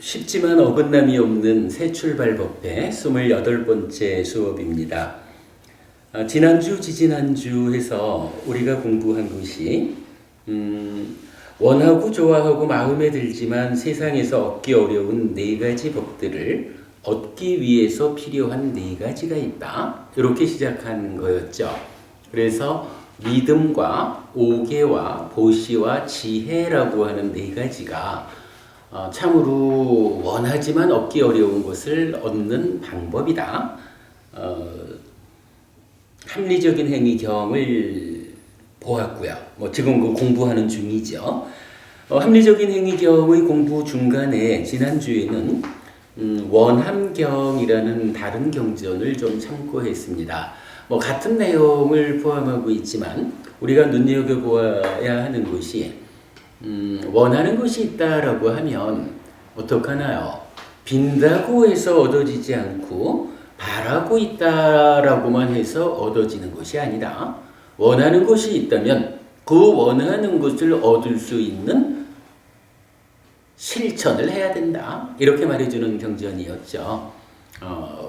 쉽지만 어긋남이 없는 새 출발 법의 28번째 수업입니다. 지난주, 지지난주 해서 우리가 공부한 것이 원하고 좋아하고 마음에 들지만 세상에서 얻기 어려운 네 가지 법들을 얻기 위해서 필요한 네 가지가 있다. 이렇게 시작한 거였죠. 그래서 믿음과 오개와 보시와 지혜라고 하는 네 가지가 참으로 원하지만 얻기 어려운 것을 얻는 방법이다. 합리적인 행위경을 보았고요. 지금 공부하는 중이죠. 합리적인 행위경의 공부 중간에 지난주에는 원함경이라는 다른 경전을 좀 참고했습니다. 같은 내용을 포함하고 있지만 우리가 눈여겨보아야 하는 것이 원하는 것이 있다라고 하면 어떡하나요? 빈다고 해서 얻어지지 않고 바라고 있다라고만 해서 얻어지는 것이 아니라 원하는 것이 있다면 그 원하는 것을 얻을 수 있는 실천을 해야 된다. 이렇게 말해주는 경전이었죠.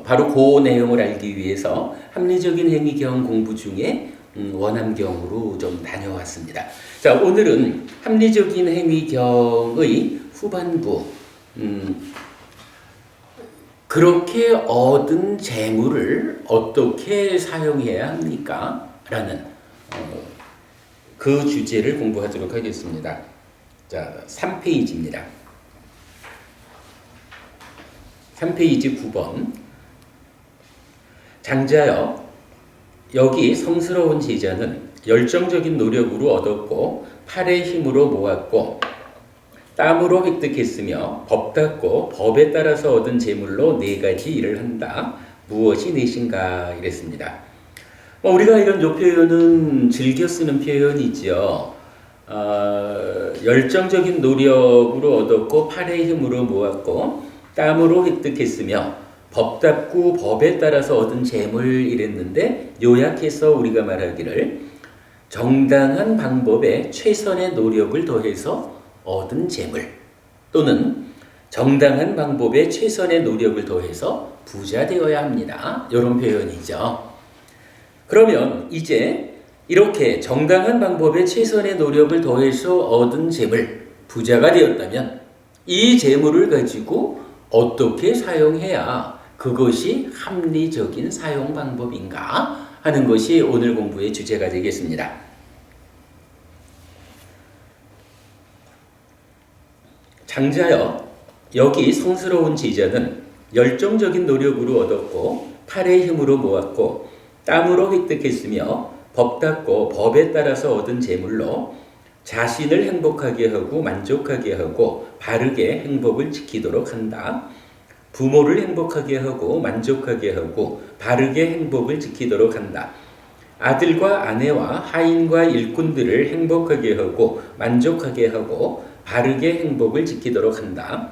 바로 그 내용을 알기 위해서 합리적인 행위경 공부 중에 원함경으로 좀 다녀왔습니다. 자, 오늘은 합리적인 행위경의 후반부, 그렇게 얻은 재물을 어떻게 사용해야 합니까? 라는 그 주제를 공부하도록 하겠습니다. 자, 3페이지입니다. 3페이지 9번. 장자여, 여기 성스러운 제자는 열정적인 노력으로 얻었고 팔의 힘으로 모았고 땀으로 획득했으며 법 닦고 법에 따라서 얻은 재물로 네 가지 일을 한다. 무엇이 넷인가? 이랬습니다. 우리가 이런 요 표현은 즐겨 쓰는 표현이죠. 열정적인 노력으로 얻었고 팔의 힘으로 모았고 땀으로 획득했으며 법답고 법에 따라서 얻은 재물 이랬는데 요약해서 우리가 말하기를 정당한 방법에 최선의 노력을 더해서 얻은 재물 또는 정당한 방법에 최선의 노력을 더해서 부자 되어야 합니다. 이런 표현이죠. 그러면 이제 이렇게 정당한 방법에 최선의 노력을 더해서 얻은 재물, 부자가 되었다면 이 재물을 가지고 어떻게 사용해야 그것이 합리적인 사용 방법인가 하는 것이 오늘 공부의 주제가 되겠습니다. 장자여, 여기 성스러운 제자는 열정적인 노력으로 얻었고 팔의 힘으로 모았고 땀으로 획득했으며 법 닦고 법에 따라서 얻은 재물로 자신을 행복하게 하고 만족하게 하고 바르게 행복을 지키도록 한다. 부모를 행복하게 하고 만족하게 하고 바르게 행복을 지키도록 한다. 아들과 아내와 하인과 일꾼들을 행복하게 하고 만족하게 하고 바르게 행복을 지키도록 한다.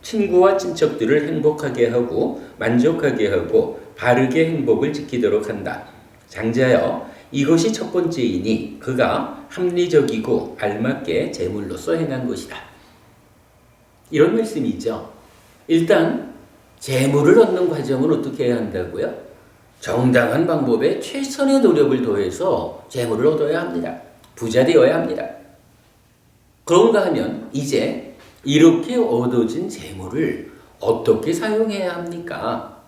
친구와 친척들을 행복하게 하고 만족하게 하고 바르게 행복을 지키도록 한다. 장자여, 이것이 첫 번째이니 그가 합리적이고 알맞게 제물로서 행한 것이다. 이런 말씀이죠. 일단 재물을 얻는 과정은 어떻게 해야 한다고요? 정당한 방법에 최선의 노력을 더해서 재물을 얻어야 합니다. 부자 되어야 합니다. 그런가 하면 이제 이렇게 얻어진 재물을 어떻게 사용해야 합니까?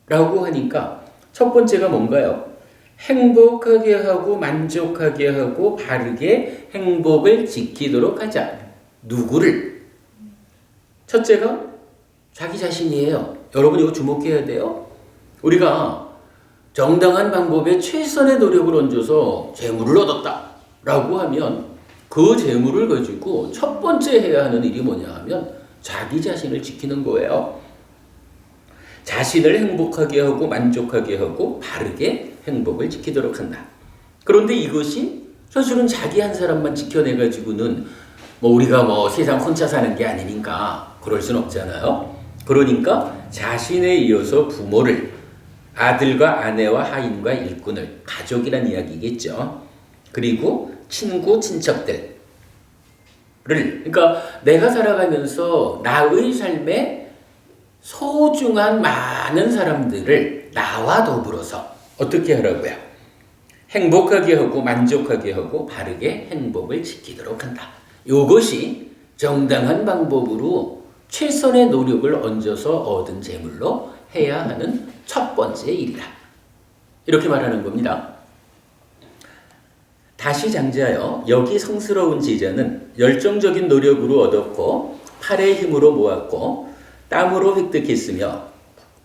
라고 하니까 첫 번째가 뭔가요? 행복하게 하고 만족하게 하고 바르게 행복을 지키도록 하자. 누구를? 첫째가 자기 자신이에요. 여러분 이거 주목해야 돼요. 우리가 정당한 방법에 최선의 노력을 얹어서 재물을 얻었다 라고 하면 그 재물을 가지고 첫 번째 해야 하는 일이 뭐냐 하면 자기 자신을 지키는 거예요. 자신을 행복하게 하고 만족하게 하고 바르게 행복을 지키도록 한다. 그런데 이것이 사실은 자기 한 사람만 지켜내가지고는 우리가 세상 혼자 사는 게 아니니까 그럴 순 없잖아요. 그러니까 자신에 이어서 부모를, 아들과 아내와 하인과 일꾼을, 가족이란 이야기겠죠. 그리고 친구, 친척들, 그러니까 내가 살아가면서 나의 삶에 소중한 많은 사람들을 나와 더불어서 어떻게 하라고요? 행복하게 하고 만족하게 하고 바르게 행복을 지키도록 한다. 이것이 정당한 방법으로 최선의 노력을 얹어서 얻은 재물로 해야 하는 첫 번째 일이다. 이렇게 말하는 겁니다. 다시 장자여, 여기 성스러운 제자는 열정적인 노력으로 얻었고 팔의 힘으로 모았고 땀으로 획득했으며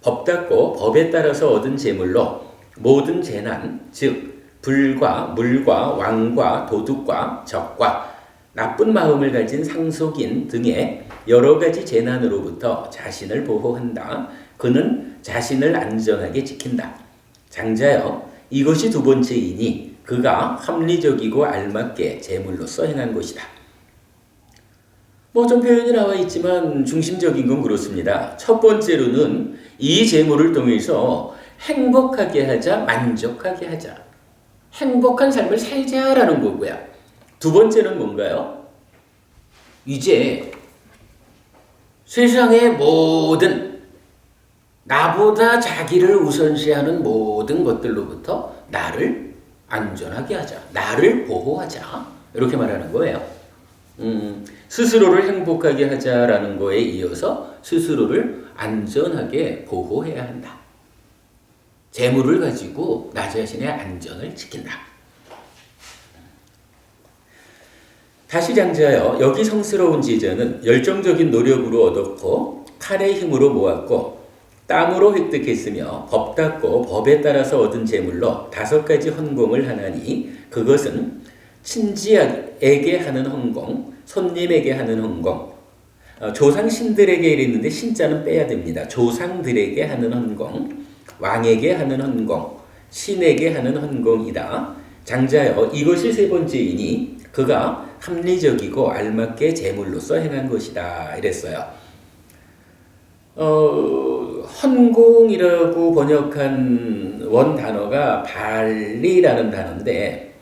법답고 법에 따라서 얻은 재물로 모든 재난, 즉 불과 물과 왕과 도둑과 적과 나쁜 마음을 가진 상속인 등의 여러 가지 재난으로부터 자신을 보호한다. 그는 자신을 안전하게 지킨다. 장자여, 이것이 두 번째이니 그가 합리적이고 알맞게 재물로서 행한 것이다. 좀 표현이 나와 있지만 중심적인 건 그렇습니다. 첫 번째로는 이 재물을 통해서 행복하게 하자, 만족하게 하자. 행복한 삶을 살자라는 거고요. 두 번째는 뭔가요? 이제 세상의 모든 나보다 자기를 우선시하는 모든 것들로부터 나를 안전하게 하자. 나를 보호하자. 이렇게 말하는 거예요. 스스로를 행복하게 하자라는 거에 이어서 스스로를 안전하게 보호해야 한다. 재물을 가지고 나 자신의 안전을 지킨다. 다시 장자여, 여기 성스러운 제자는 열정적인 노력으로 얻었고 팔의 힘으로 모았고 땀으로 획득했으며 법답고 법에 따라서 얻은 재물로 5가지 헌공을 하나니 그것은 친지에게 하는 헌공, 손님에게 하는 헌공, 조상 신들에게 이랬는데 신자는 빼야 됩니다. 조상들에게 하는 헌공, 왕에게 하는 헌공, 신에게 하는 헌공이다. 장자여, 이것이 세 번째이니 그가 합리적이고 알맞게 재물로서 행한 것이다. 이랬어요. 헌공이라고 번역한 원 단어가 발리라는 단어인데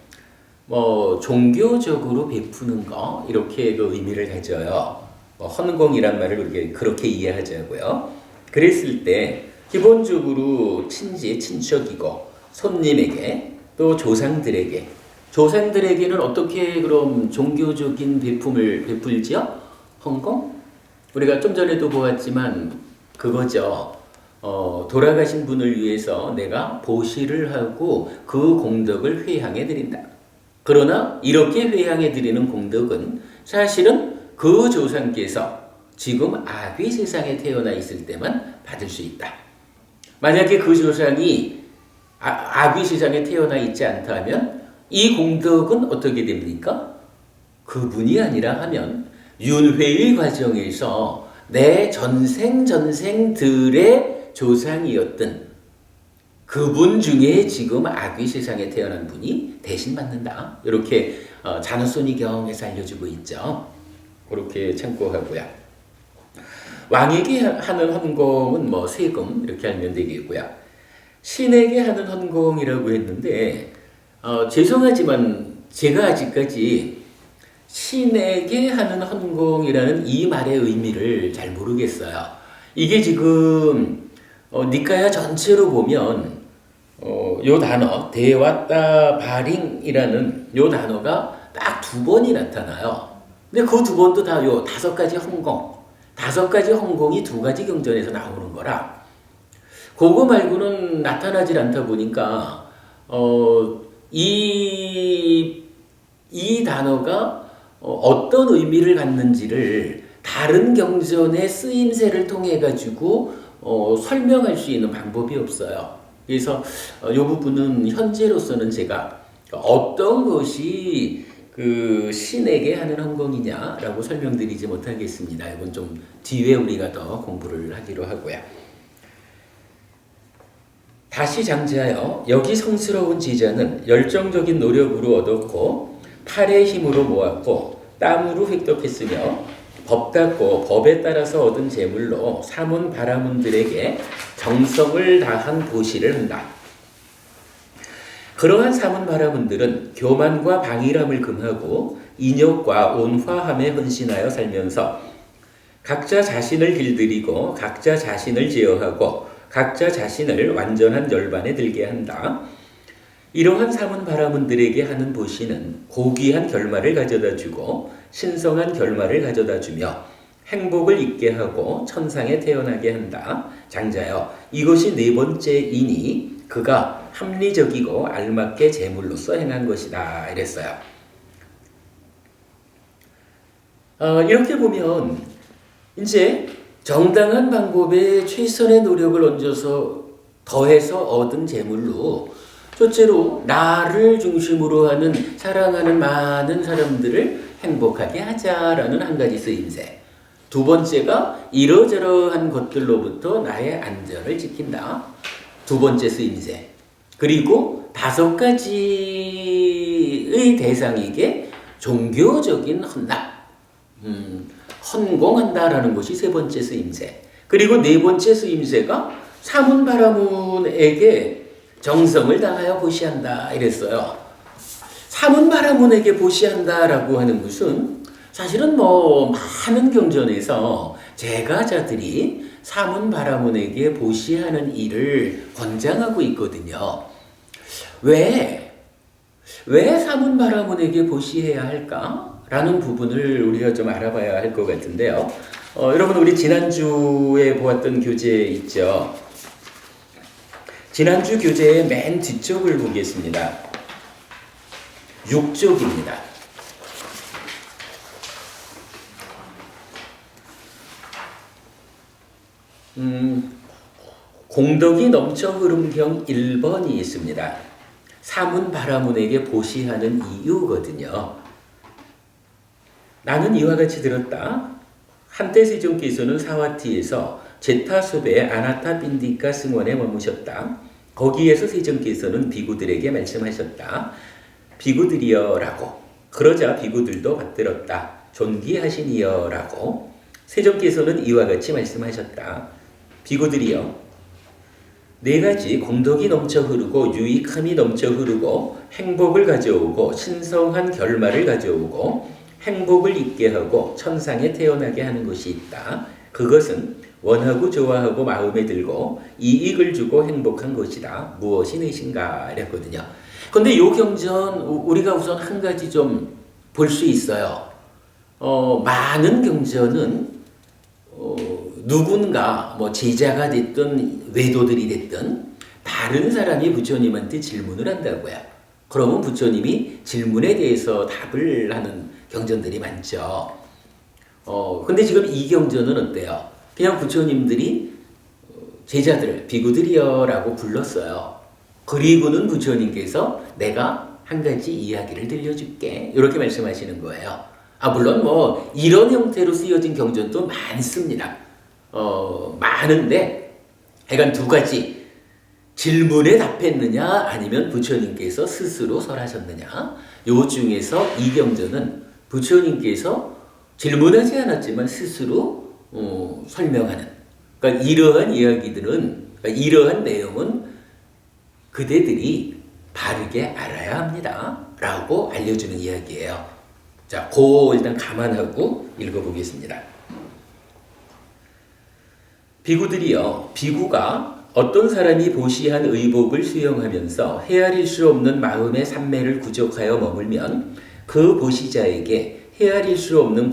종교적으로 베푸는 거 이렇게 그 의미를 가져요. 헌공이란 말을 그렇게 이해하자고요. 그랬을 때 기본적으로 친지, 친척이고 손님에게 또 조상들에게는 어떻게 그럼 종교적인 베품을 베풀지요? 헌공? 우리가 좀 전에도 보았지만 그거죠. 돌아가신 분을 위해서 내가 보시를 하고 그 공덕을 회향해 드린다. 그러나 이렇게 회향해 드리는 공덕은 사실은 그 조상께서 지금 아귀 세상에 태어나 있을 때만 받을 수 있다. 만약에 그 조상이 아귀 세상에 태어나 있지 않다면 이 공덕은 어떻게 됩니까? 그분이 아니라 하면 윤회의 과정에서 내 전생들의 조상이었던 그분 중에 지금 아귀 세상에 태어난 분이 대신 받는다. 이렇게 잔우손이경에서 알려주고 있죠. 그렇게 참고하고요. 왕에게 하는 헌공은 세금 이렇게 알면 되겠고요. 신에게 하는 헌공이라고 했는데 죄송하지만 제가 아직까지 신에게 하는 헌공이라는 이 말의 의미를 잘 모르겠어요. 이게 지금 니카야 전체로 보면 요 단어 대와따 바링이라는 요 단어가 딱 2번이 나타나요. 근데 그 2번도 다 요 5가지 헌공, 5가지 헌공이 2가지 경전에서 나오는 거라 그거 말고는 나타나질 않다 보니까 이 단어가 어떤 의미를 갖는지를 다른 경전의 쓰임새를 통해 가지고 설명할 수 있는 방법이 없어요. 그래서 이 부분은 현재로서는 제가 어떤 것이 그 신에게 하는 헌공이냐라고 설명드리지 못하겠습니다. 이건 좀 뒤에 우리가 더 공부를 하기로 하고요. 다시 장자여, 여기 성스러운 제자는 열정적인 노력으로 얻었고 팔의 힘으로 모았고 땀으로 획득했으며 법답고 법에 따라서 얻은 재물로 사문 바라문들에게 정성을 다한 보시를 한다. 그러한 사문 바라문들은 교만과 방일함을 금하고 인욕과 온화함에 헌신하여 살면서 각자 자신을 길들이고 각자 자신을 제어하고 각자 자신을 완전한 열반에 들게 한다. 이러한 삼은 바라문들에게 하는 보시는 고귀한 결말을 가져다주고 신성한 결말을 가져다주며 행복을 있게 하고 천상에 태어나게 한다. 장자여, 이것이 네 번째이니 그가 합리적이고 알맞게 제물로서 행한 것이다. 이랬어요. 이렇게 보면 이제 정당한 방법에 최선의 노력을 얹어서 더해서 얻은 제물로 첫째로 나를 중심으로 하는 사랑하는 많은 사람들을 행복하게 하자라는 한 가지 쓰임새. 두 번째가 이러저러한 것들로부터 나의 안전을 지킨다. 두 번째 쓰임새. 그리고 다섯 가지의 대상에게 종교적인 헌납, 헌공한다라는 것이 세 번째 쓰임새. 그리고 네 번째 쓰임새가 사문 바라문에게 정성을 다하여 보시한다 이랬어요. 사문 바라문에게 보시한다라고 하는 것은 사실은 많은 경전에서 제가자들이 사문 바라문에게 보시하는 일을 권장하고 있거든요. 왜 사문 바라문에게 보시해야 할까? 라는 부분을 우리가 좀 알아봐야 할 것 같은데요. 여러분 우리 지난주에 보았던 교재 있죠. 지난주 교재의 맨 뒤쪽을 보겠습니다. 6쪽입니다. 공덕이 넘쳐 흐름경 1번이 있습니다. 사문 바라문에게 보시하는 이유거든요. 나는 이와 같이 들었다. 한때 세종께서는 사와티에서 제타숲의 아나타 빈디카 승원에 머무셨다. 거기에서 세종께서는 비구들에게 말씀하셨다. 비구들이여라고. 그러자 비구들도 받들었다. 존귀하시니여라고. 세종께서는 이와 같이 말씀하셨다. 비구들이여, 네 가지 공덕이 넘쳐 흐르고 유익함이 넘쳐 흐르고 행복을 가져오고 신성한 결말을 가져오고 행복을 있게 하고 천상에 태어나게 하는 것이 있다. 그것은 원하고 좋아하고 마음에 들고 이익을 주고 행복한 것이다. 무엇이 넷인가? 이랬거든요. 근데 이 경전 우리가 우선 한 가지 좀 볼 수 있어요. 많은 경전은 누군가 제자가 됐든 외도들이 됐든 다른 사람이 부처님한테 질문을 한다고요. 그러면 부처님이 질문에 대해서 답을 하는 경전들이 많죠. 근데 지금 이 경전은 어때요? 그냥 부처님들이 제자들, 비구들이여라고 불렀어요. 그리고는 부처님께서 내가 한 가지 이야기를 들려줄게. 이렇게 말씀하시는 거예요. 물론 이런 형태로 쓰여진 경전도 많습니다. 많은데, 하여간 두 가지. 질문에 답했느냐, 아니면 부처님께서 스스로 설하셨느냐. 요 중에서 이 경전은 부처님께서 질문하지 않았지만 스스로 설명하는. 그러니까 이러한 이야기들은, 이러한 내용은 그대들이 바르게 알아야 합니다. 라고 알려주는 이야기예요. 자, 일단 감안하고 읽어보겠습니다. 비구들이여, 비구가 어떤 사람이 보시한 의복을 수용하면서 헤아릴 수 없는 마음의 산매를 구족하여 머물면 그 보시자에게 헤아릴 수 없는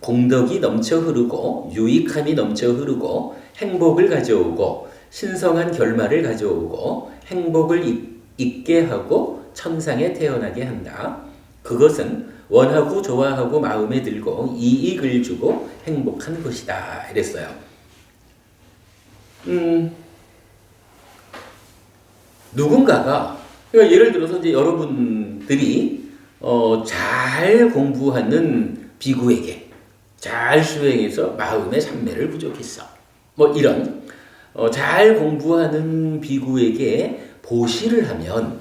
공덕이 넘쳐 흐르고 유익함이 넘쳐 흐르고 행복을 가져오고 신성한 결말을 가져오고 행복을 있게 하고 천상에 태어나게 한다. 그것은 원하고 좋아하고 마음에 들고 이익을 주고 행복한 것이다. 이랬어요. 누군가가, 그러니까 예를 들어서 이제 여러분들이 잘 공부하는 비구에게 잘 수행해서 마음의 산매를 부족했어. 이런 잘 공부하는 비구에게 보시를 하면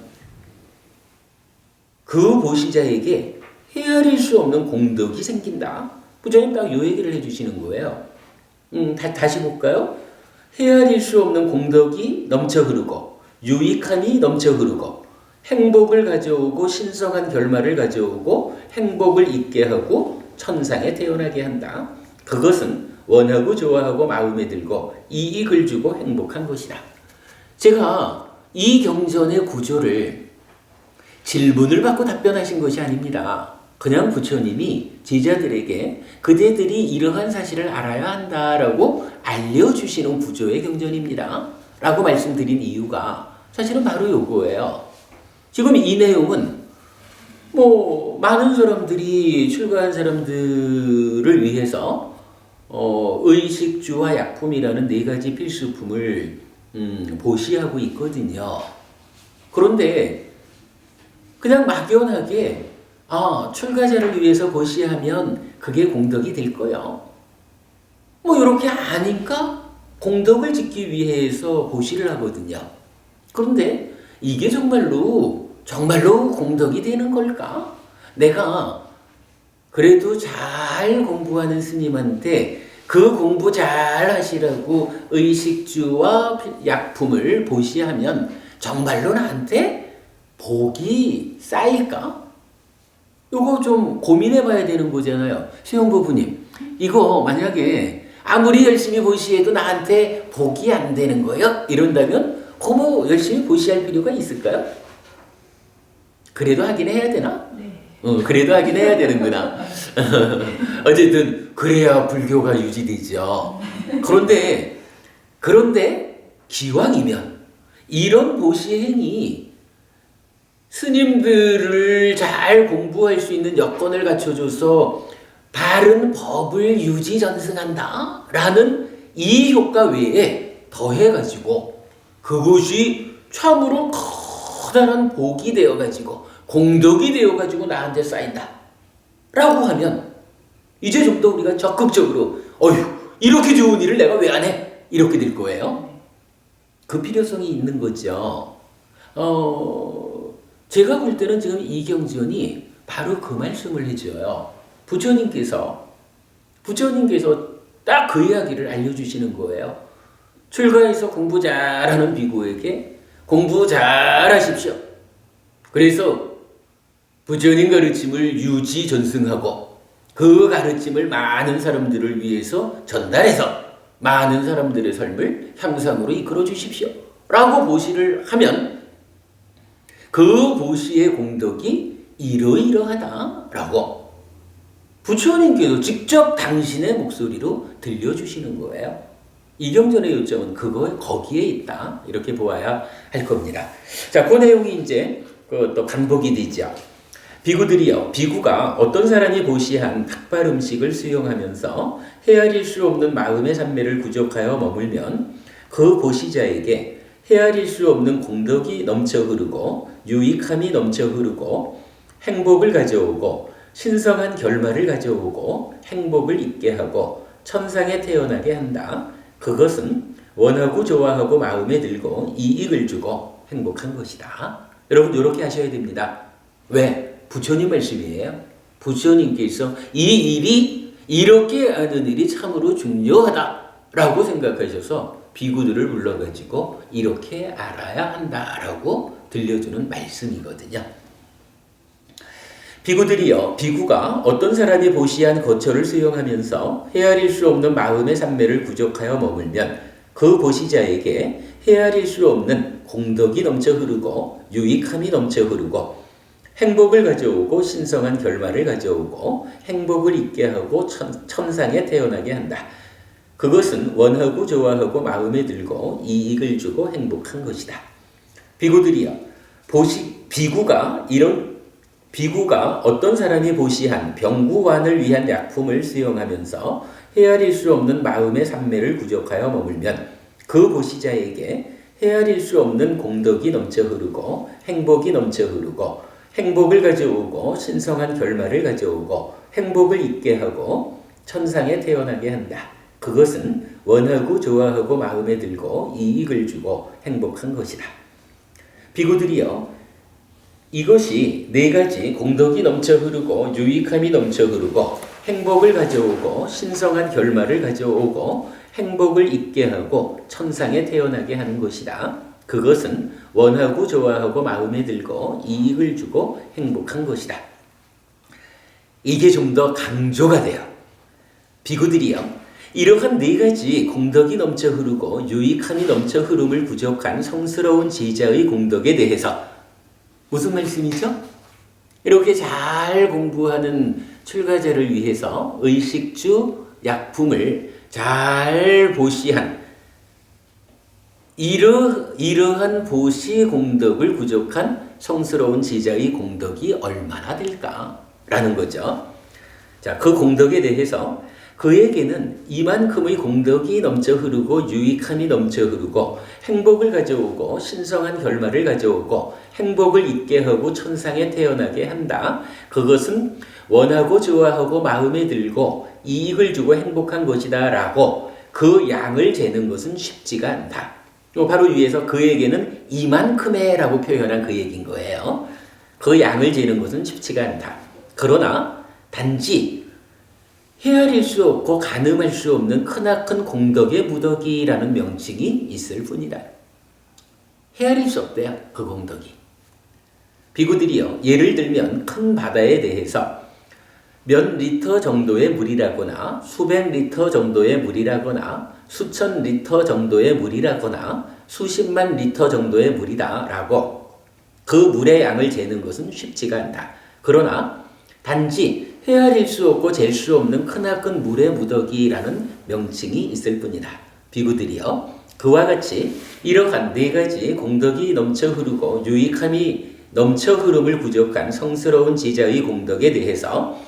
그 보시자에게 헤아릴 수 없는 공덕이 생긴다. 부처님 딱 이 얘기를 해주시는 거예요. 다시 볼까요? 헤아릴 수 없는 공덕이 넘쳐 흐르고 유익함이 넘쳐 흐르고 행복을 가져오고 신성한 결말을 가져오고 행복을 있게 하고 천상에 태어나게 한다. 그것은 원하고 좋아하고 마음에 들고 이익을 주고 행복한 것이다. 제가 이 경전의 구조를 질문을 받고 답변하신 것이 아닙니다. 그냥 부처님이 제자들에게 그대들이 이러한 사실을 알아야 한다라고 알려주시는 구조의 경전입니다. 라고 말씀드린 이유가 사실은 바로 요거예요. 지금 이 내용은 많은 사람들이 출가한 사람들을 위해서 의식주와 약품이라는 네 가지 필수품을 보시하고 있거든요. 그런데 그냥 막연하게 출가자를 위해서 보시하면 그게 공덕이 될 거요. 이렇게 아니까 공덕을 짓기 위해서 보시를 하거든요. 그런데 이게 정말로 공덕이 되는 걸까? 내가 그래도 잘 공부하는 스님한테 그 공부 잘 하시라고 의식주와 약품을 보시하면 정말로 나한테 복이 쌓일까? 요거 좀 고민해 봐야 되는 거잖아요. 수영부부님, 이거 만약에 아무리 열심히 보시해도 나한테 복이 안 되는 거예요? 이런다면 열심히 보시할 필요가 있을까요? 그래도 하긴 해야 되나? 네. 그래도 하긴 해야 되는구나. 어쨌든 그래야 불교가 유지되죠. 그런데 기왕이면 이런 보시행이 스님들을 잘 공부할 수 있는 여건을 갖춰줘서 바른 법을 유지 전승한다 라는 이 효과 외에 더해가지고 그것이 참으로 커다란 복이 되어가지고 공덕이 되어가지고 나한테 쌓인다 라고 하면 이제 좀 더 우리가 적극적으로 이렇게 좋은 일을 내가 왜 안 해? 이렇게 될 거예요. 그 필요성이 있는 거죠. 제가 볼 때는 지금 이 경전이 바로 그 말씀을 해줘요. 부처님께서 딱 그 이야기를 알려주시는 거예요. 출가해서 공부 잘하는 비구에게 공부 잘하십시오. 그래서 부처님 가르침을 유지 전승하고 그 가르침을 많은 사람들을 위해서 전달해서 많은 사람들의 삶을 향상으로 이끌어 주십시오. 라고 보시를 하면 그 보시의 공덕이 이러이러하다라고 부처님께서 직접 당신의 목소리로 들려주시는 거예요. 이 경전의 요점은 거기에 있다. 이렇게 보아야 할 겁니다. 자, 그 내용이 이제 또 반복이 되죠. 비구가 어떤 사람이 보시한 닭발 음식을 수용하면서 헤아릴 수 없는 마음의 산매를 구족하여 머물면 그 보시자에게 헤아릴 수 없는 공덕이 넘쳐 흐르고 유익함이 넘쳐 흐르고 행복을 가져오고 신성한 결말을 가져오고 행복을 있게 하고 천상에 태어나게 한다. 그것은 원하고 좋아하고 마음에 들고 이익을 주고 행복한 것이다. 여러분 이렇게 하셔야 됩니다. 왜? 부처님 말씀이에요. 부처님께서 이 일이 이렇게 하는 일이 참으로 중요하다라고 생각하셔서 비구들을 불러가지고 이렇게 알아야 한다라고 들려주는 말씀이거든요. 비구가 어떤 사람이 보시한 거처를 수용하면서 헤아릴 수 없는 마음의 산매를 구족하여 머물면 그 보시자에게 헤아릴 수 없는 공덕이 넘쳐 흐르고 유익함이 넘쳐 흐르고 행복을 가져오고 신성한 결말을 가져오고 행복을 있게 하고 천상에 태어나게 한다. 그것은 원하고 좋아하고 마음에 들고 이익을 주고 행복한 것이다. 비구가 어떤 사람이 보시한 병구환을 위한 약품을 수용하면서 헤아릴 수 없는 마음의 산매를 구족하여 머물면 그 보시자에게 헤아릴 수 없는 공덕이 넘쳐 흐르고 행복이 넘쳐 흐르고 행복을 가져오고 신성한 결말을 가져오고 행복을 있게 하고 천상에 태어나게 한다. 그것은 원하고 좋아하고 마음에 들고 이익을 주고 행복한 것이다. 이것이 네 가지 공덕이 넘쳐 흐르고 유익함이 넘쳐 흐르고 행복을 가져오고 신성한 결말을 가져오고 행복을 있게 하고 천상에 태어나게 하는 것이다. 그것은 원하고 좋아하고 마음에 들고 이익을 주고 행복한 것이다. 이게 좀 더 강조가 돼요. 비구들이요, 이러한 네 가지 공덕이 넘쳐 흐르고 유익함이 넘쳐 흐름을 부족한 성스러운 제자의 공덕에 대해서 무슨 말씀이죠? 이렇게 잘 공부하는 출가자를 위해서 의식주 약품을 잘 보시한 이러한 보시 공덕을 부족한 성스러운 제자의 공덕이 얼마나 될까라는 거죠. 자, 그 공덕에 대해서 그에게는 이만큼의 공덕이 넘쳐 흐르고 유익함이 넘쳐 흐르고 행복을 가져오고 신성한 결말을 가져오고 행복을 있게 하고 천상에 태어나게 한다. 그것은 원하고 좋아하고 마음에 들고 이익을 주고 행복한 것이다 라고 그 양을 재는 것은 쉽지가 않다. 바로 위에서 그에게는 이만큼의 라고 표현한 그 얘기인 거예요. 그 양을 재는 것은 쉽지가 않다. 그러나 단지 헤아릴 수 없고 가늠할 수 없는 크나큰 공덕의 무덕이라는 명칭이 있을 뿐이다. 헤아릴 수 없대요, 그 공덕이. 비구들이요, 예를 들면 큰 바다에 대해서 몇 리터 정도의 물이라거나 수백 리터 정도의 물이라거나 수천 리터 정도의 물이라거나 수십만 리터 정도의 물이다 라고 그 물의 양을 재는 것은 쉽지가 않다. 그러나 단지 헤아릴 수 없고 잴 수 없는 크나큰 물의 무더기라는 명칭이 있을 뿐이다. 비구들이여, 그와 같이 이러한 네 가지 공덕이 넘쳐 흐르고 유익함이 넘쳐 흐름을 부족한 성스러운 제자의 공덕에 대해서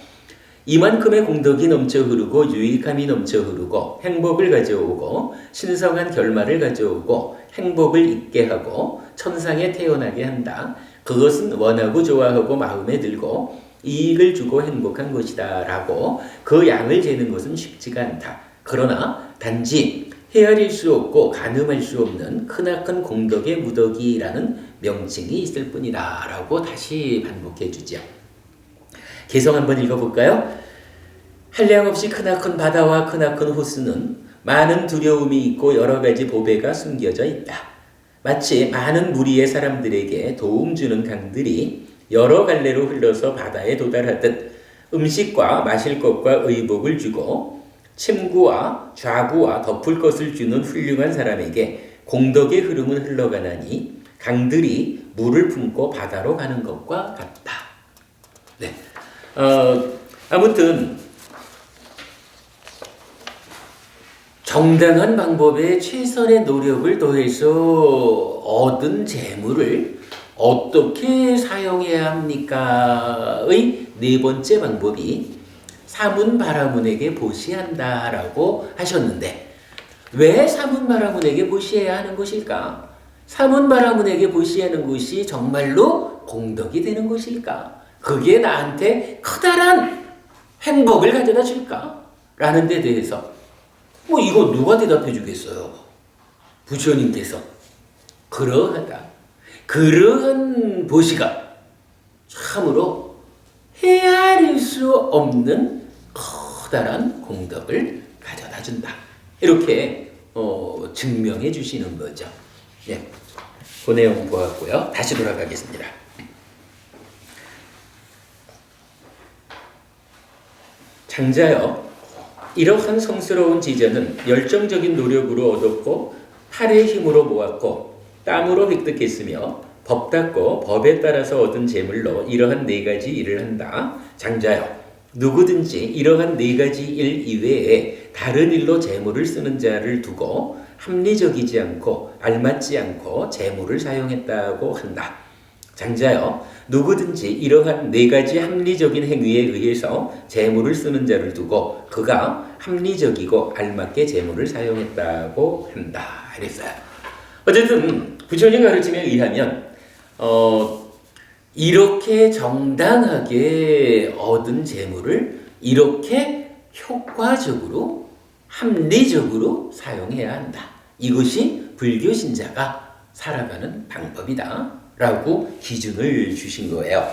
이만큼의 공덕이 넘쳐 흐르고 유익함이 넘쳐 흐르고 행복을 가져오고 신성한 결말을 가져오고 행복을 있게 하고 천상에 태어나게 한다. 그것은 원하고 좋아하고 마음에 들고 이익을 주고 행복한 것이다 라고 그 양을 재는 것은 쉽지가 않다. 그러나 단지 헤아릴 수 없고 가늠할 수 없는 크나큰 공덕의 무덕이라는 명칭이 있을 뿐이다 라고 다시 반복해 주죠. 개성 한번 읽어볼까요? 한량없이 크나큰 바다와 크나큰 호수는 많은 두려움이 있고 여러 가지 보배가 숨겨져 있다. 마치 많은 무리의 사람들에게 도움 주는 강들이 여러 갈래로 흘러서 바다에 도달하듯 음식과 마실 것과 의복을 주고 침구와 좌구와 덮을 것을 주는 훌륭한 사람에게 공덕의 흐름은 흘러가나니 강들이 물을 품고 바다로 가는 것과 같다. 네. 아무튼 정당한 방법에 최선의 노력을 더해서 얻은 재물을 어떻게 사용해야 합니까?의 네 번째 방법이 사문바라문에게 보시한다라고 하셨는데 왜 사문바라문에게 보시해야 하는 것일까? 사문바라문에게 보시하는 것이 정말로 공덕이 되는 것일까? 그게 나한테 커다란 행복을 가져다 줄까? 라는 데 대해서 이거 누가 대답해 주겠어요? 부처님께서 그러하다. 그러한 보시가 참으로 헤아릴 수 없는 커다란 공덕을 가져다 준다. 이렇게 증명해 주시는 거죠. 예, 그 내용 보았고요. 다시 돌아가겠습니다. 장자여, 이러한 성스러운 지전은 열정적인 노력으로 얻었고 팔의 힘으로 모았고 땀으로 획득했으며 법 닦고 법에 따라서 얻은 재물로 이러한 네 가지 일을 한다. 장자여, 누구든지 이러한 네 가지 일 이외에 다른 일로 재물을 쓰는 자를 두고 합리적이지 않고 알맞지 않고 재물을 사용했다고 한다. 장자여, 누구든지 이러한 네 가지 합리적인 행위에 의해서 재물을 쓰는 자를 두고 그가 합리적이고 알맞게 재물을 사용했다고 한다. 그랬어요. 어쨌든 부처님 가르침에 의하면 이렇게 정당하게 얻은 재물을 이렇게 효과적으로 합리적으로 사용해야 한다. 이것이 불교 신자가 살아가는 방법이다 라고 기준을 주신 거예요.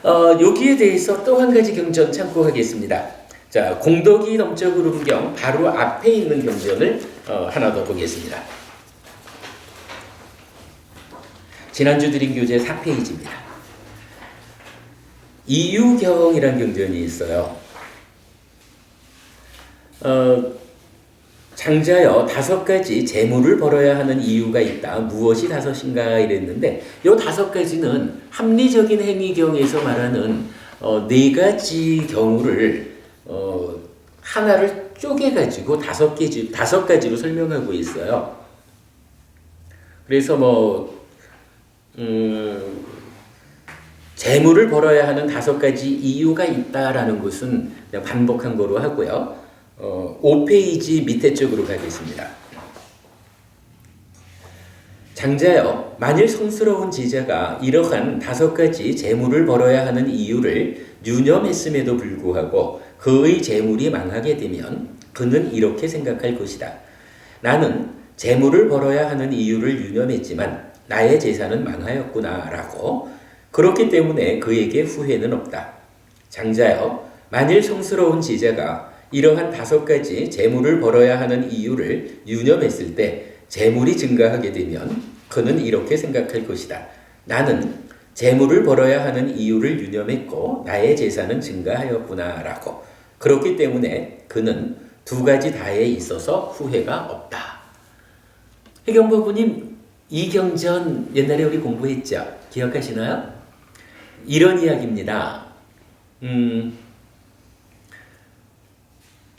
여기에 대해서 또 한 가지 경전 참고하겠습니다. 자, 공덕이 넘쳐 흐르는 경 바로 앞에 있는 경전을 하나 더 보겠습니다. 지난주 드린 교재 4페이지입니다. 이유경이라는 경전이 있어요. 장자여 5가지 재물을 벌어야 하는 이유가 있다. 무엇이 5인가 이랬는데 이 5가지는 합리적인 행위경에서 말하는 4가지 경우를 하나를 쪼개가지고 5가지로 설명하고 있어요. 그래서 재물을 벌어야 하는 5가지 이유가 있다라는 것은 그냥 반복한 거로 하고요. 5페이지 밑에 쪽으로 가겠습니다. 장자여, 만일 성스러운 제자가 이러한 5가지 재물을 벌어야 하는 이유를 유념했음에도 불구하고 그의 재물이 망하게 되면 그는 이렇게 생각할 것이다. 나는 재물을 벌어야 하는 이유를 유념했지만 나의 재산은 망하였구나 라고. 그렇기 때문에 그에게 후회는 없다. 장자여, 만일 성스러운 제자가 이러한 5가지 재물을 벌어야 하는 이유를 유념했을 때 재물이 증가하게 되면 그는 이렇게 생각할 것이다. 나는 재물을 벌어야 하는 이유를 유념했고 나의 재산은 증가하였구나 라고. 그렇기 때문에 그는 2가지 다에 있어서 후회가 없다. 해경부부님, 이 경전 옛날에 우리 공부했죠? 기억하시나요? 이런 이야기입니다.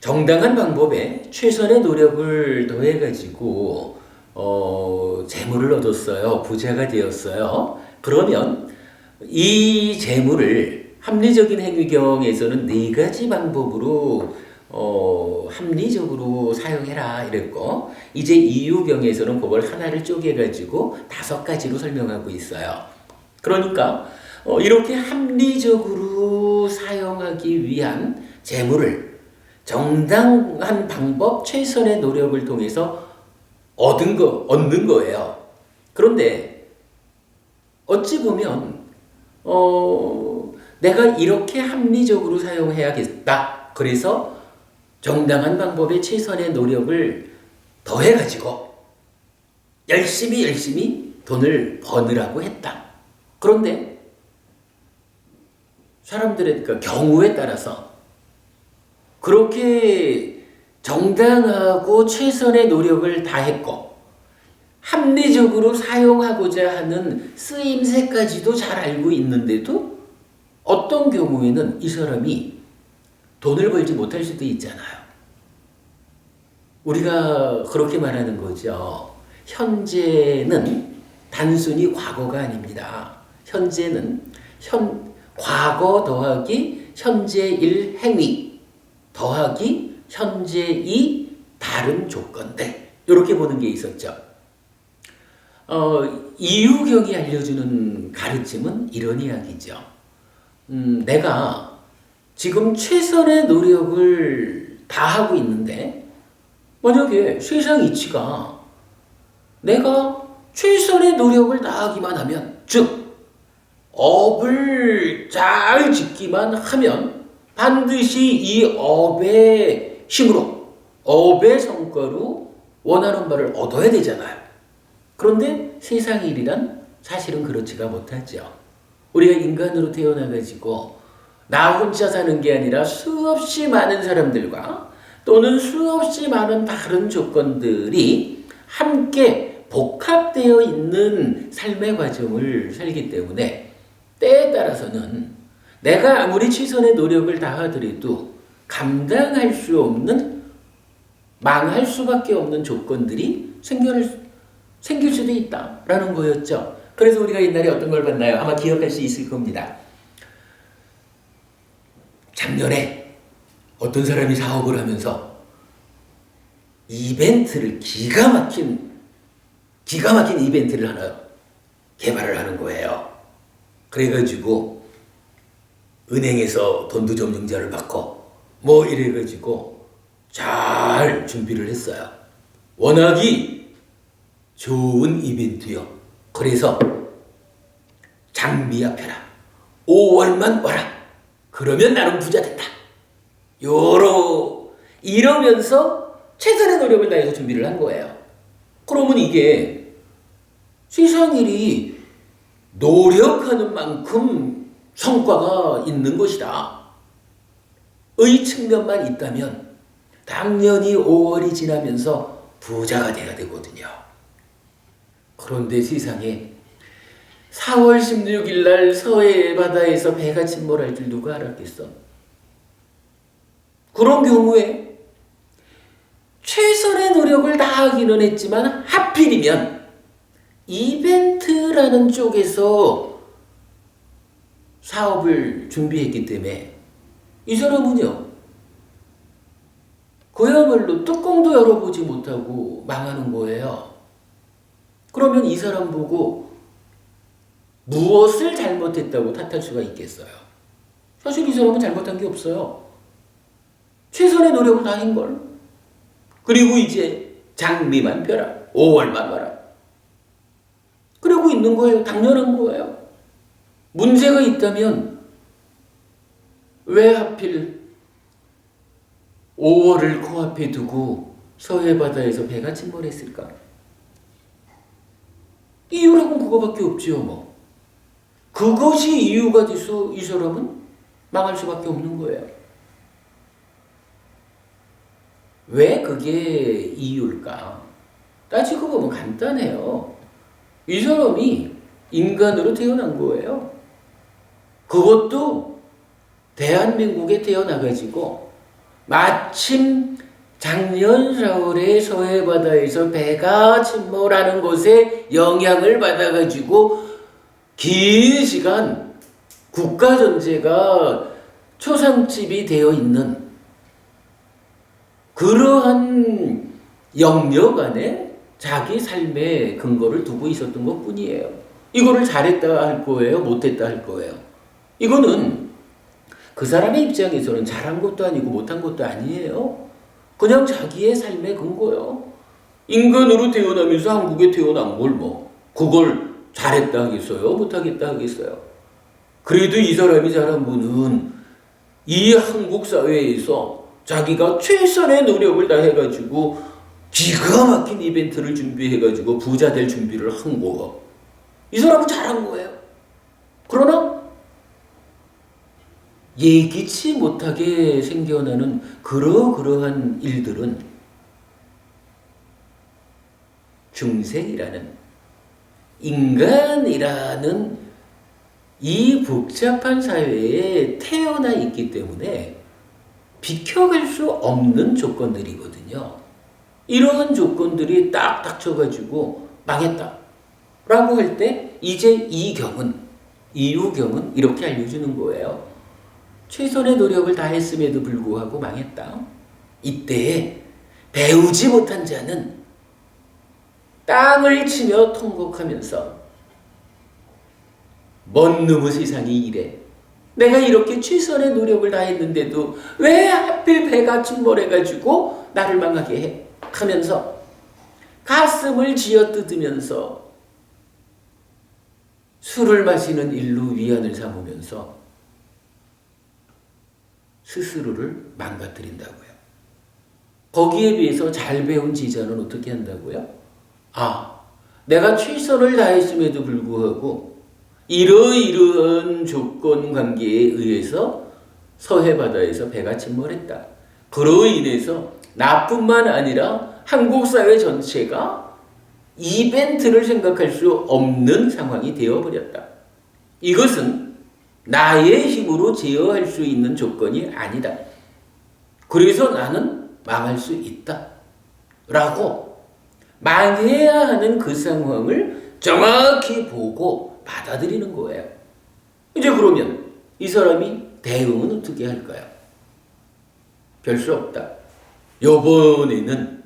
정당한 방법에 최선의 노력을 더해가지고 재물을 얻었어요. 부자가 되었어요. 그러면 이 재물을 합리적인 행위경에서는 4가지 방법으로 합리적으로 사용해라 이랬고, 이제 이유경에서는 그걸 하나를 쪼개가지고 5가지로 설명하고 있어요. 그러니까 이렇게 합리적으로 사용하기 위한 재물을 정당한 방법, 최선의 노력을 통해서 얻는 거예요. 그런데 어찌 보면 내가 이렇게 합리적으로 사용해야겠다. 그래서 정당한 방법에 최선의 노력을 더해가지고 열심히 돈을 버느라고 했다. 그런데 사람들의 경우에 따라서 그렇게 정당하고 최선의 노력을 다했고 합리적으로 사용하고자 하는 쓰임새까지도 잘 알고 있는데도 어떤 경우에는 이 사람이 돈을 벌지 못할 수도 있잖아요. 우리가 그렇게 말하는 거죠. 현재는 단순히 과거가 아닙니다. 현재는 과거 더하기 현재일 행위 더하기 현재의 다른 조건들, 이렇게 보는 게 있었죠. 이유경이 알려주는 가르침은 이런 이야기죠. 내가 지금 최선의 노력을 다하고 있는데 만약에 세상 이치가 내가 최선의 노력을 다하기만 하면, 즉 업을 잘 짓기만 하면 반드시 이 업의 힘으로, 업의 성과로 원하는 바를 얻어야 되잖아요. 그런데 세상 일이란 사실은 그렇지가 못하죠. 우리가 인간으로 태어나가지고 나 혼자 사는 게 아니라 수없이 많은 사람들과 또는 수없이 많은 다른 조건들이 함께 복합되어 있는 삶의 과정을 살기 때문에 때에 따라서는 내가 아무리 최선의 노력을 다하더라도 감당할 수 없는, 망할 수밖에 없는 조건들이 생길 수도 있다라는 거였죠. 그래서 우리가 옛날에 어떤 걸 봤나요? 아마 기억할 수 있을 겁니다. 작년에 어떤 사람이 사업을 하면서 이벤트를 기가 막힌 이벤트를 하나 개발을 하는 거예요. 그래가지고 은행에서 돈도 좀 융자를 받고 뭐 이래가지고 잘 준비를 했어요. 워낙이 좋은 이벤트요. 그래서 장비 앞에라 5월만 와라. 그러면 나는 부자 된다. 이러면서 최선의 노력을 다해서 준비를 한 거예요. 그러면 이게 세상 일이 노력하는 만큼 성과가 있는 것이다. 의 측면만 있다면 당연히 5월이 지나면서 부자가 돼야 되거든요. 그런데 세상에 4월 16일 날 서해 바다에서 배가 침몰할 줄 누가 알았겠어? 그런 경우에 최선의 노력을 다하기는 했지만 하필이면 이벤트라는 쪽에서 사업을 준비했기 때문에 이 사람은요, 그야말로 뚜껑도 열어보지 못하고 망하는 거예요. 그러면 이 사람 보고 무엇을 잘못했다고 탓할 수가 있겠어요? 사실 이 사람은 잘못한 게 없어요. 최선의 노력을 다한 걸. 그리고 이제 장미만 펴라. 5월만 와라. 그러고 있는 거예요. 당연한 거예요. 문제가 있다면 왜 하필 5월을 코앞에 두고 서해 바다에서 배가 침몰했을까? 이유라고는 그거밖에 없지요, 뭐. 그것이 이유가 돼서 이 사람은 망할 수밖에 없는 거예요. 왜 그게 이유일까? 따지고 보면 간단해요. 이 사람이 인간으로 태어난 거예요. 그것도 대한민국에 태어나가지고 마침 작년 4월에 서해 바다에서 배가 침몰하는 것에 영향을 받아가지고 긴 시간 국가전제가 초상집이 되어 있는 그러한 영역 안에 자기 삶의 근거를 두고 있었던 것 뿐이에요. 이거를 잘했다 할 거예요? 못했다 할 거예요? 이거는 그 사람의 입장에서는 잘한 것도 아니고 못한 것도 아니에요. 그냥 자기의 삶의 근거요. 인간으로 태어나면서 한국에 태어난 걸 뭐 그걸 잘했다 하겠어요? 못하겠다 하겠어요? 그래도 이 사람이 잘한 분은 이 한국 사회에서 자기가 최선의 노력을 다해가지고 기가 막힌 이벤트를 준비해가지고 부자 될 준비를 한 거고 이 사람은 잘한 거예요. 그러나 예기치 못하게 생겨나는 그러한 일들은 중생이라는 인간이라는 이 복잡한 사회에 태어나 있기 때문에 비켜갈 수 없는 조건들이거든요. 이러한 조건들이 딱 닥쳐가지고 망했다 라고 할 때 이제 이유경은 이렇게 알려주는 거예요. 최선의 노력을 다했음에도 불구하고 망했다. 이때 배우지 못한 자는 땅을 치며 통곡하면서 먼 놈의 세상이 이래. 내가 이렇게 최선의 노력을 다했는데도 왜 하필 배가 침몰해가지고 나를 망하게 해? 하면서 가슴을 쥐어뜯으면서 술을 마시는 일로 위안을 삼으면서 스스로를 망가뜨린다고요. 거기에 비해서 잘 배운 지자는 어떻게 한다고요? 내가 최선을 다했음에도 불구하고 이러이러한 조건 관계에 의해서 서해 바다에서 배가 침몰했다. 그로 인해서 나뿐만 아니라 한국 사회 전체가 이벤트를 생각할 수 없는 상황이 되어버렸다. 이것은 나의 힘으로 제어할 수 있는 조건이 아니다. 그래서 나는 망할 수 있다. 라고 망해야 하는 그 상황을 정확히 보고 받아들이는 거예요. 이제 그러면 이 사람이 대응은 어떻게 할까요? 별 수 없다. 요번에는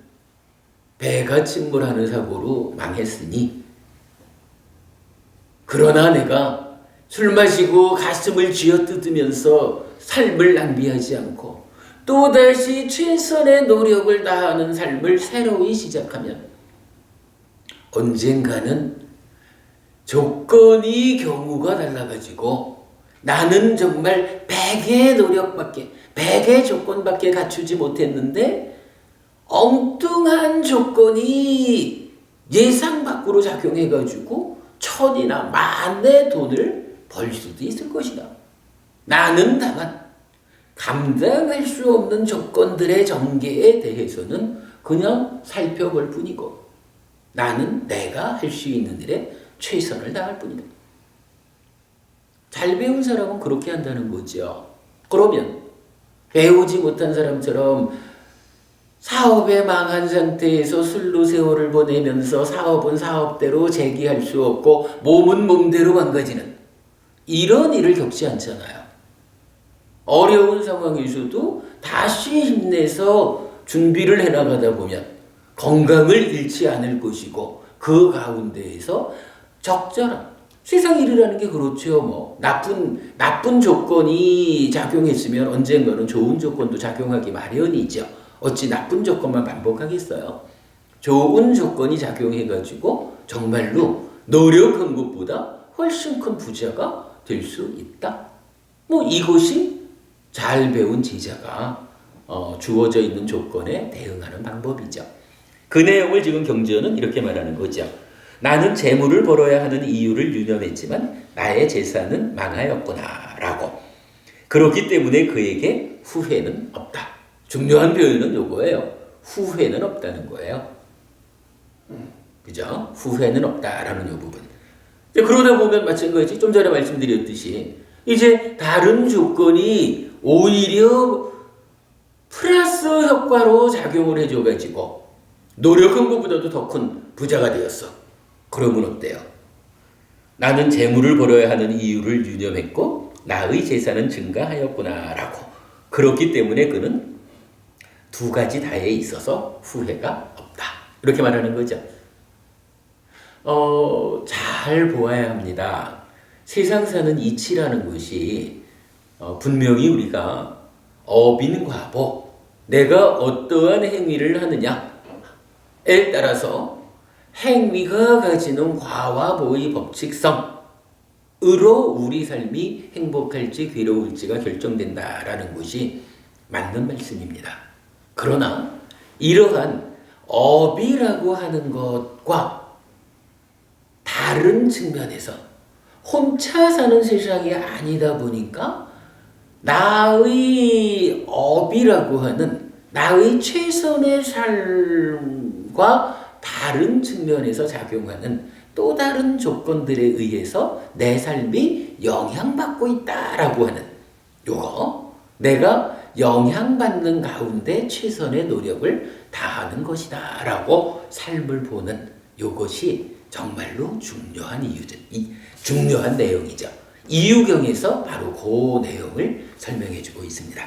배가 침몰하는 사고로 망했으니 그러나 내가 술 마시고 가슴을 쥐어뜯으면서 삶을 낭비하지 않고 또다시 최선의 노력을 다하는 삶을 새로이 시작하면 언젠가는 조건이 경우가 달라가지고 나는 정말 100의 노력밖에 100의 조건밖에 갖추지 못했는데 엉뚱한 조건이 예상 밖으로 작용해가지고 천이나 만의 돈을 벌 수도 있을 것이다. 나는 다만 감당할 수 없는 조건들의 전개에 대해서는 그냥 살펴볼 뿐이고 나는 내가 할 수 있는 일에 최선을 다할 뿐이다. 잘 배운 사람은 그렇게 한다는 거죠. 그러면 배우지 못한 사람처럼 사업에 망한 상태에서 술로 세월을 보내면서 사업은 사업대로 재기할 수 없고 몸은 몸대로 망가지는 이런 일을 겪지 않잖아요. 어려운 상황에서도 다시 힘내서 준비를 해나가다 보면 건강을 잃지 않을 것이고 그 가운데에서 적절한 세상 일이라는 게 그렇죠. 뭐 나쁜 조건이 작용했으면 언젠가는 좋은 조건도 작용하기 마련이죠. 어찌 나쁜 조건만 반복하겠어요? 좋은 조건이 작용해가지고 정말로 노력한 것보다 훨씬 큰 부자가 될 수 있다. 뭐 이것이 잘 배운 제자가 주어져 있는 조건에 대응하는 방법이죠. 그 내용을 지금 경전은 이렇게 말하는 거죠. 나는 재물을 벌어야 하는 이유를 유념했지만 나의 재산은 망하였구나 라고. 그렇기 때문에 그에게 후회는 없다. 중요한 표현은 요거예요. 후회는 없다는 거예요. 그죠? 후회는 없다라는 요 부분. 그러다 보면 마찬가지 좀 전에 말씀드렸듯이 이제 다른 조건이 오히려 플러스 효과로 작용을 해줘가지고 노력한 것보다도 더 큰 부자가 되었어. 그러면 어때요? 나는 재물을 벌어야 하는 이유를 유념했고 나의 재산은 증가하였구나 라고. 그렇기 때문에 그는 두 가지 다에 있어서 후회가 없다. 이렇게 말하는 거죠. 잘 보아야 합니다. 세상 사는 이치라는 것이 분명히 우리가 어빈과보, 내가 어떠한 행위를 하느냐에 따라서 행위가 가지는 과와 보의 법칙성으로 우리 삶이 행복할지 괴로울지가 결정된다라는 것이 맞는 말씀입니다. 그러나 이러한 업이라고 하는 것과 다른 측면에서 혼자 사는 세상이 아니다 보니까 나의 업이라고 하는 나의 최선의 삶과 다른 측면에서 작용하는 또 다른 조건들에 의해서 내 삶이 영향받고 있다라고 하는 요거, 내가 영향받는 가운데 최선의 노력을 다하는 것이다 라고 삶을 보는 요것이 정말로 중요한 내용이죠. 이유경에서 바로 그 내용을 설명해주고 있습니다.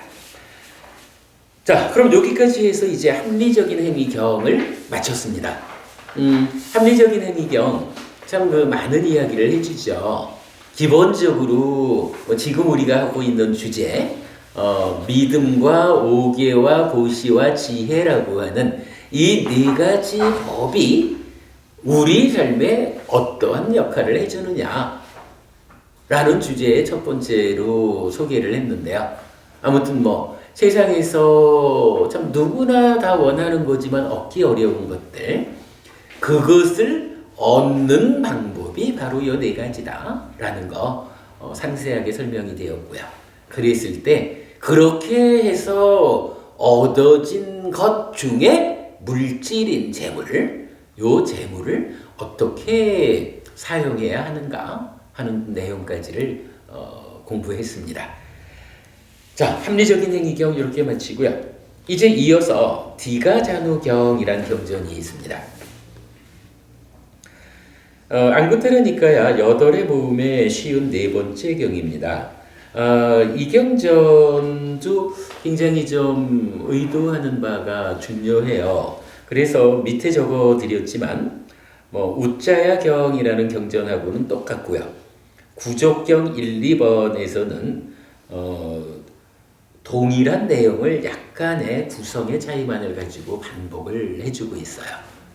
자, 그럼 여기까지 해서 이제 합리적인 행위경을 마쳤습니다. 합리적인 행위경 참 많은 이야기를 해주죠. 기본적으로 지금 우리가 하고 있는 주제, 믿음과 오계와 보시와 지혜라고 하는 이 네 가지 법이 우리 삶에 어떠한 역할을 해주느냐 라는 주제의 첫 번째로 소개를 했는데요. 아무튼 세상에서 참 누구나 다 원하는 거지만 얻기 어려운 것들, 그것을 얻는 방법이 바로 이 네 가지다 라는 거 상세하게 설명이 되었고요. 그랬을 때 그렇게 해서 얻어진 것 중에 물질인 재물, 요 재물을 어떻게 사용해야 하는가 하는 내용까지를 공부했습니다. 자, 합리적인 행위경 이렇게 마치고요. 이제 이어서 디가자누경이란 경전이 있습니다. 앙구타라니까야 여덟의 모음에 쉬운 네 번째 경입니다. 이 경전도 굉장히 좀 의도하는 바가 중요해요. 그래서 밑에 적어 드렸지만 우짜야경이라는 경전하고는 똑같고요. 구족경 1, 2번에서는 동일한 내용을 약간의 구성의 차이만을 가지고 반복을 해주고 있어요.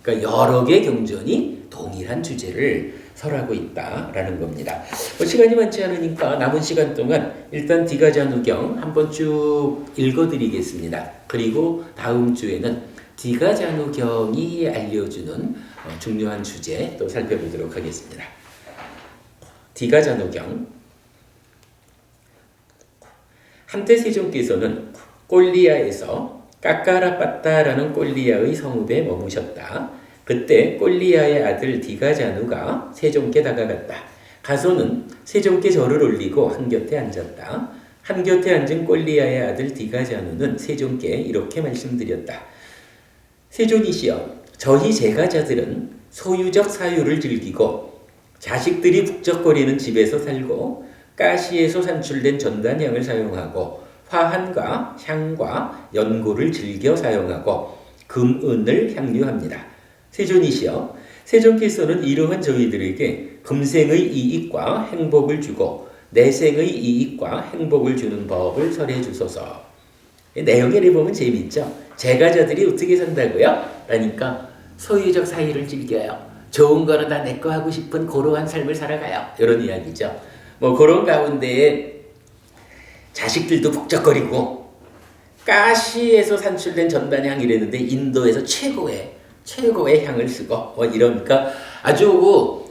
그러니까 여러 개 경전이 동일한 주제를 설하고 있다라는 겁니다. 시간이 많지 않으니까 남은 시간 동안 일단 디가자누경 한번 쭉 읽어드리겠습니다. 그리고 다음 주에는 디가자누경이 알려주는 중요한 주제 또 살펴보도록 하겠습니다. 디가자노경. 한때 세종께서는 꼴리아에서 까까라빠따라는 꼴리아의 성읍에 머무셨다. 그때 꼴리아의 아들 디가자누가 세종께 다가갔다. 가서는 세종께 절을 올리고 한곁에 앉았다. 한곁에 앉은 꼴리아의 아들 디가자누는 세종께 이렇게 말씀드렸다. 세존이시여, 저희 제가자들은 소유적 사유를 즐기고 자식들이 북적거리는 집에서 살고 가시에서 산출된 전단향을 사용하고 화환과 향과 연고를 즐겨 사용하고 금은을 향유합니다. 세존이시여, 세존께서는 이러한 저희들에게 금생의 이익과 행복을 주고 내생의 이익과 행복을 주는 법을 설해 주소서. 내용을 보면 재밌죠. 제가자들이 어떻게 산다고요? 그러니까 소유적 사유를 즐겨요. 좋은 거는 다 내 거 하고 싶은 고루한 삶을 살아가요. 이런 이야기죠. 뭐 그런 가운데에 자식들도 북적거리고 가시에서 산출된 전단향이랬는데 인도에서 최고의 향을 쓰고 뭐 이러니까 아주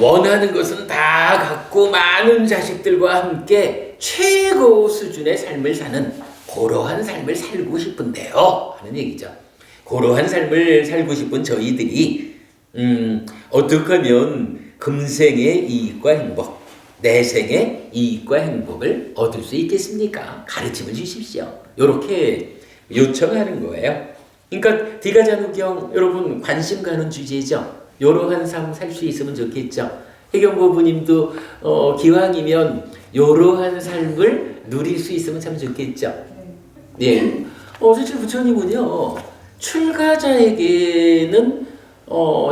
원하는 것은 다 갖고 많은 자식들과 함께 최고 수준의 삶을 사는 고루한 삶을 살고 싶은데요 하는 얘기죠. 고루한 삶을 살고 싶은 저희들이 어떻게 하면 금생의 이익과 행복, 내생의 이익과 행복을 얻을 수 있겠습니까? 가르침을 주십시오. 이렇게 요청하는 거예요. 그러니까 디가자누경 여러분 관심 가는 주제죠. 이러한 삶 살 수 있으면 좋겠죠. 해경고부님도 기왕이면 이러한 삶을 누릴 수 있으면 참 좋겠죠. 네. 사실 부처님은요 출가자에게는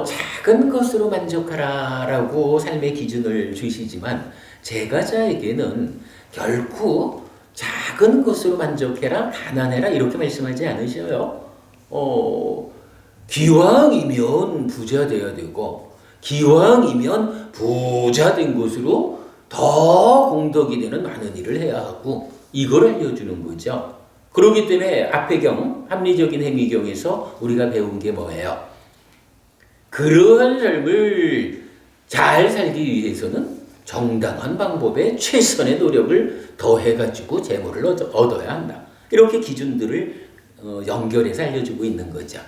작은 것으로 만족하라라고 삶의 기준을 주시지만 제가자에게는 결코 작은 것으로 만족해라, 가난해라 이렇게 말씀하지 않으셔요. 기왕이면 부자 돼야 되고 기왕이면 부자 된 것으로 더 공덕이 되는 많은 일을 해야 하고 이걸 알려주는 거죠. 그렇기 때문에 앞의 경, 합리적인 행위경에서 우리가 배운 게 뭐예요? 그러한 삶을 잘 살기 위해서는 정당한 방법에 최선의 노력을 더해가지고 재물을 얻어야 한다. 이렇게 기준들을 연결해서 알려주고 있는 거죠.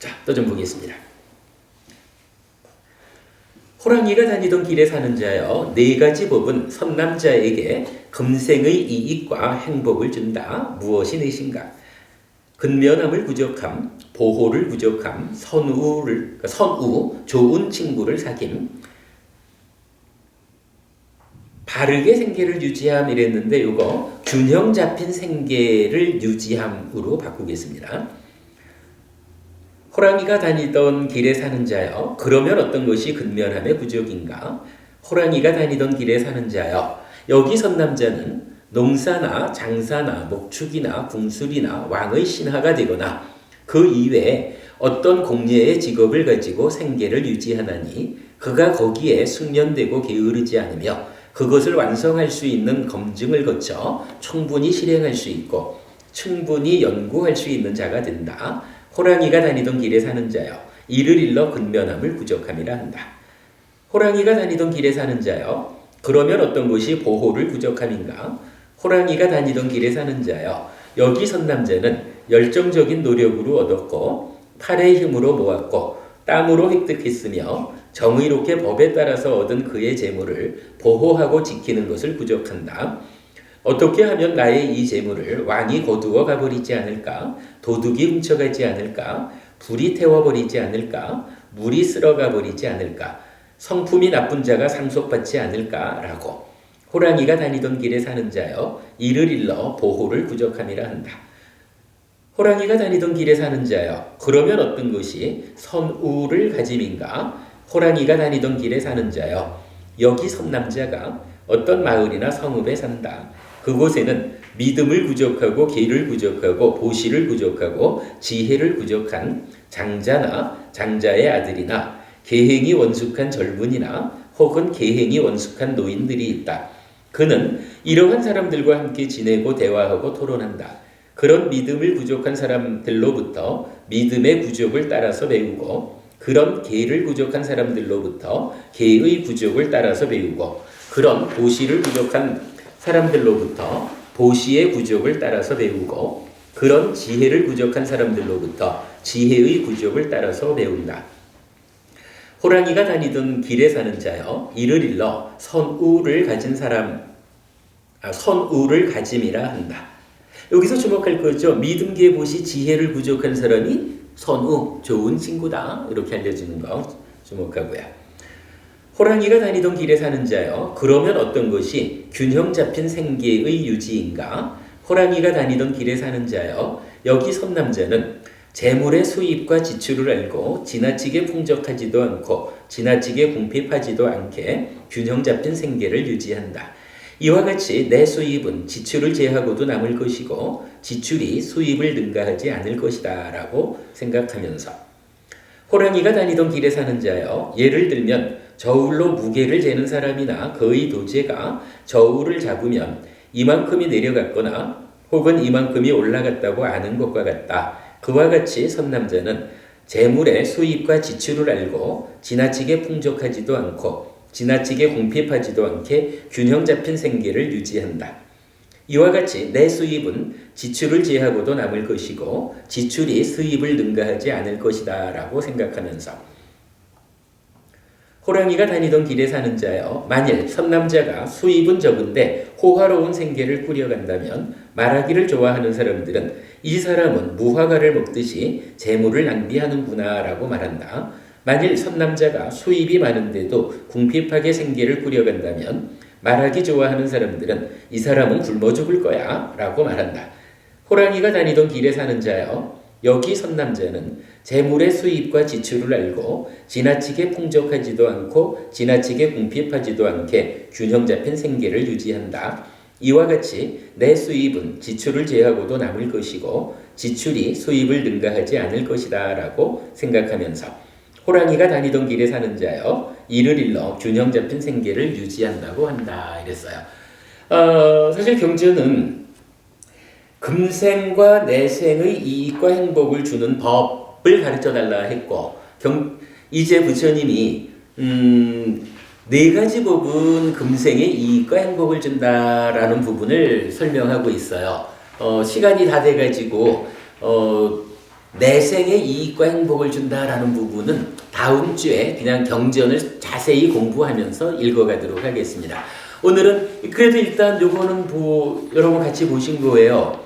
자, 또 좀 보겠습니다. 호랑이가 다니던 길에 사는 자여, 네 가지 법은 선남자에게 금생의 이익과 행복을 준다. 무엇이 넷인가? 근면함을 부족함, 보호를 부족함, 선우, 좋은 친구를 사귐, 바르게 생계를 유지함 이랬는데 이거 균형 잡힌 생계를 유지함으로 바꾸겠습니다. 호랑이가 다니던 길에 사는 자여, 그러면 어떤 것이 근면함의 부족인가? 호랑이가 다니던 길에 사는 자여, 여기 선남자는 농사나 장사나 목축이나 궁술이나 왕의 신하가 되거나 그 이외에 어떤 공예의 직업을 가지고 생계를 유지하나니 그가 거기에 숙련되고 게으르지 않으며 그것을 완성할 수 있는 검증을 거쳐 충분히 실행할 수 있고 충분히 연구할 수 있는 자가 된다. 호랑이가 다니던 길에 사는 자여, 이를 일러 근면함을 부족함이라 한다. 호랑이가 다니던 길에 사는 자여, 그러면 어떤 것이 보호를 부족함인가? 호랑이가 다니던 길에 사는 자여, 여기 선 남자는 열정적인 노력으로 얻었고 팔의 힘으로 모았고 땀으로 획득했으며 정의롭게 법에 따라서 얻은 그의 재물을 보호하고 지키는 것을 부족한다. 어떻게 하면 나의 이 재물을 왕이 거두어 가버리지 않을까? 도둑이 훔쳐가지 않을까? 불이 태워버리지 않을까? 물이 쓸어가버리지 않을까? 성품이 나쁜 자가 상속받지 않을까? 라고 호랑이가 다니던 길에 사는 자여, 이를 일러 보호를 부족함이라 한다. 호랑이가 다니던 길에 사는 자여, 그러면 어떤 것이 선우를 가짐인가? 호랑이가 다니던 길에 사는 자여, 여기 선남자가 어떤 마을이나 성읍에 산다. 그곳에는 믿음을 부족하고 계를 부족하고 보시를 부족하고 지혜를 부족한 장자나 장자의 아들이나 계행이 원숙한 젊은이나 혹은 계행이 원숙한 노인들이 있다. 그는 이러한 사람들과 함께 지내고 대화하고 토론한다. 그런 믿음을 부족한 사람들로부터 믿음의 부족을 따라서 배우고 그런 개를 부족한 사람들로부터 개의 부족을 따라서 배우고 그런 보시를 부족한 사람들로부터 보시의 부족을 따라서 배우고 그런 지혜를 부족한 사람들로부터 지혜의 부족을 따라서 배운다. 호랑이가 다니던 길에 사는 자여 이를 일러 선우를 가짐이라 한다. 여기서 주목할 거죠. 믿음계 보시 지혜를 부족한 사람이 선우, 좋은 친구다. 이렇게 알려주는 거 주목하고요. 호랑이가 다니던 길에 사는 자여 그러면 어떤 것이 균형 잡힌 생계의 유지인가? 호랑이가 다니던 길에 사는 자여 여기 선 남자는 재물의 수입과 지출을 알고 지나치게 풍족하지도 않고 지나치게 궁핍하지도 않게 균형 잡힌 생계를 유지한다. 이와 같이 내 수입은 지출을 제하고도 남을 것이고 지출이 수입을 능가하지 않을 것이다 라고 생각하면서 호랑이가 다니던 길에 사는 자여 예를 들면 저울로 무게를 재는 사람이나 그의 도제가 저울을 잡으면 이만큼이 내려갔거나 혹은 이만큼이 올라갔다고 아는 것과 같다. 그와 같이 선남자는 재물의 수입과 지출을 알고 지나치게 풍족하지도 않고 지나치게 궁핍하지도 않게 균형 잡힌 생계를 유지한다. 이와 같이 내 수입은 지출을 제하고도 남을 것이고 지출이 수입을 능가하지 않을 것이다 라고 생각하면서 호랑이가 다니던 길에 사는 자여 만일 선남자가 수입은 적은데 호화로운 생계를 꾸려간다면 말하기를 좋아하는 사람들은 이 사람은 무화과를 먹듯이 재물을 낭비하는구나 라고 말한다. 만일 선남자가 수입이 많은데도 궁핍하게 생계를 꾸려간다면 말하기 좋아하는 사람들은 이 사람은 굶어 죽을 거야 라고 말한다. 호랑이가 다니던 길에 사는 자여 여기 선남자는 재물의 수입과 지출을 알고 지나치게 풍족하지도 않고 지나치게 궁핍하지도 않게 균형 잡힌 생계를 유지한다. 이와 같이 내 수입은 지출을 제하고도 남을 것이고 지출이 수입을 능가하지 않을 것이다 라고 생각하면서 호랑이가 다니던 길에 사는 자여 이를 일러 균형 잡힌 생계를 유지한다고 한다 이랬어요. 사실 경전은 금생과 내생의 이익과 행복을 주는 법을 가르쳐달라 했고 이제 부처님이 네 가지 법은 금생의 이익과 행복을 준다라는 부분을 설명하고 있어요. 시간이 다 돼가지고 내생의 이익과 행복을 준다라는 부분은 다음 주에 그냥 경전을 자세히 공부하면서 읽어가도록 하겠습니다. 오늘은 그래도 일단 요거는 여러분 같이 보신 거예요.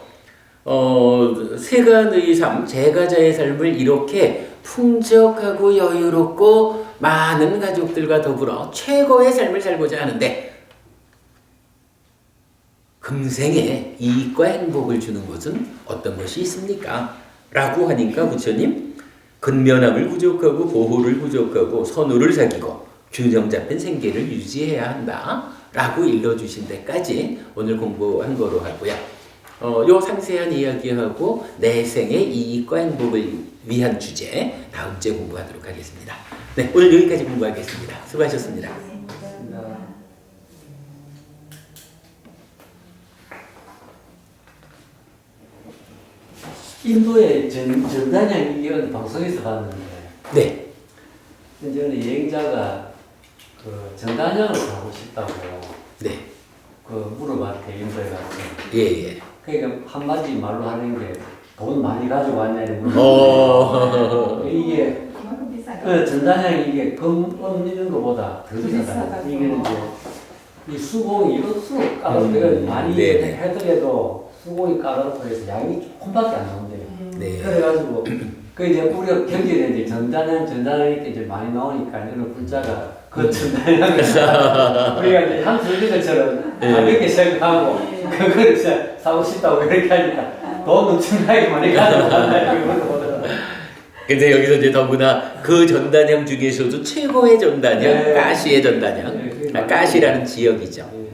세간의 삶, 제가자의 삶을 이렇게 풍족하고 여유롭고 많은 가족들과 더불어 최고의 삶을 살고자 하는데 금생에 이익과 행복을 주는 것은 어떤 것이 있습니까? 라고 하니까 부처님 근면함을 부족하고 보호를 부족하고 선우를 사귀고 균형 잡힌 생계를 유지해야 한다 라고 일러주신 데까지 오늘 공부한 거로 하고요. 요 상세한 이야기하고 내생의 이익과 행복을 위한 주제 다음 주에 공부하도록 하겠습니다. 네, 오늘 여기까지 공부하겠습니다. 수고하셨습니다. 인도의 전단양 이건 방송에서 봤는데, 네. 저는 여행자가 그 전단양을 가고 싶다고 네. 그 물어봤대 인도에 가서. 예. 그러니까 한마디 말로 하는 게 돈 많이 가지고 왔냐는 이게 전단양 이게 금 있는 것보다 더 비싸다. 이게 이제 이 수공이 이럴수록 까다롭게 많이 해더라도 수공이 까다롭고 해서 양이 조금밖에 안 나온대요. 네. 그래가지고 그 이제 우리가 경기에 이제 전단이 이제 많이 나오니까 이런 글자가 그 전단을 우리가 이제 향수 것처럼 가볍게 생각하고 그거를 진짜 사고 싶다고 이렇게 하니까 돈 엄청나게 많이 가져간다. 근데 여기서 이제 더구나 그 전단양 중에서도 최고의 전단양, 네. 까시의 전단양, 네, 까시라는 지역이죠. 네.